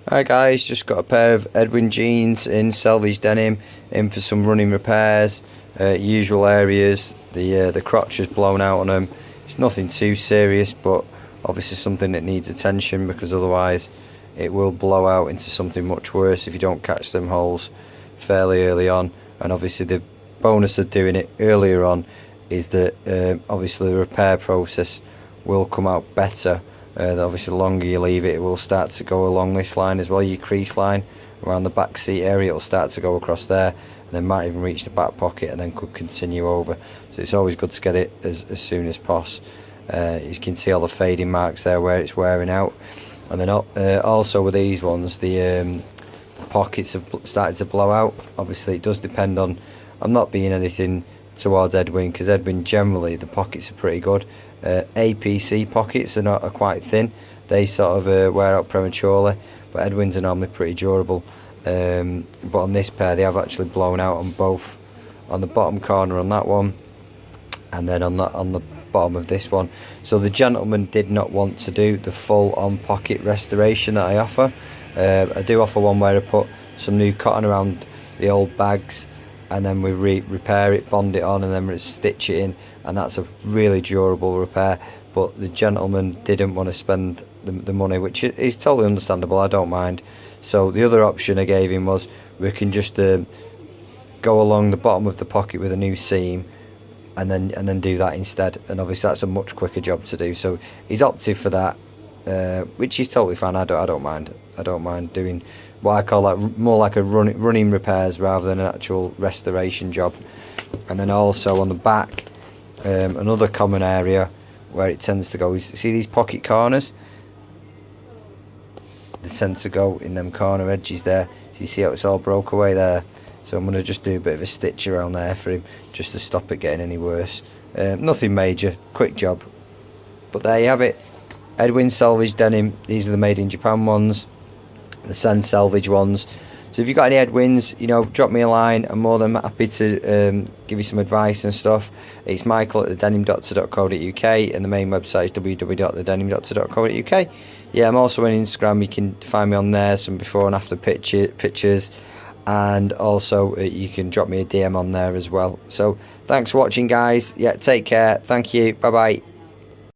Hi guys, just got a pair of Edwin jeans in Selvage Denim in for some running repairs. Usual areas, the crotch is blown out on them. It's nothing too serious, but obviously something that needs attention, because otherwise it will blow out into something much worse if you don't catch them holes fairly early on. And obviously the bonus of doing it earlier on is that obviously the repair process will come out better. Obviously the longer you leave it, it will start to go along this line as well, your crease line around the back seat area. It'll start to go across there, and then might even reach the back pocket and then could continue over. So it's always good to get it as soon as possible. You can see all the fading marks there where it's wearing out. And then also with these ones, the pockets have started to blow out. Obviously it does depend on, I'm not being anything towards Edwin, because Edwin generally the pockets are pretty good. APC pockets are quite thin, they sort of wear out prematurely, but Edwin's are normally pretty durable. But on this pair they have actually blown out on both, on the bottom corner on that one, and then on the bottom of this one. So the gentleman did not want to do the full on pocket restoration that I offer. I do offer one where I put some new cotton around the old bags, and then we repair it, bond it on, and then we stitch it in, and that's a really durable repair. But the gentleman didn't want to spend the money, which is totally understandable, I don't mind. So the other option I gave him was, we can just go along the bottom of the pocket with a new seam, and then do that instead, and obviously that's a much quicker job to do. So he's opted for that, which is totally fine. I don't mind doing what I call more like a running repairs rather than an actual restoration job. And then also on the back, another common area where it tends to go is, see these pocket corners, they tend to go in them corner edges there. So you see how it's all broke away there. So I'm going to just do a bit of a stitch around there for him, just to stop it getting any worse. Nothing major, quick job. But there you have it, Edwin Selvage Denim. These are the made in Japan ones, the SEN Selvage ones. So if you've got any Edwins, you know, drop me a line. I'm more than happy to give you some advice and stuff. It's michael@thedenimdoctor.co.uk, and the main website is www.thedenimdoctor.co.uk. Yeah, I'm also on Instagram. You can find me on there, some before and after pictures. And also you can drop me a DM on there as well. So thanks for watching guys. Yeah, take care, thank you, bye bye.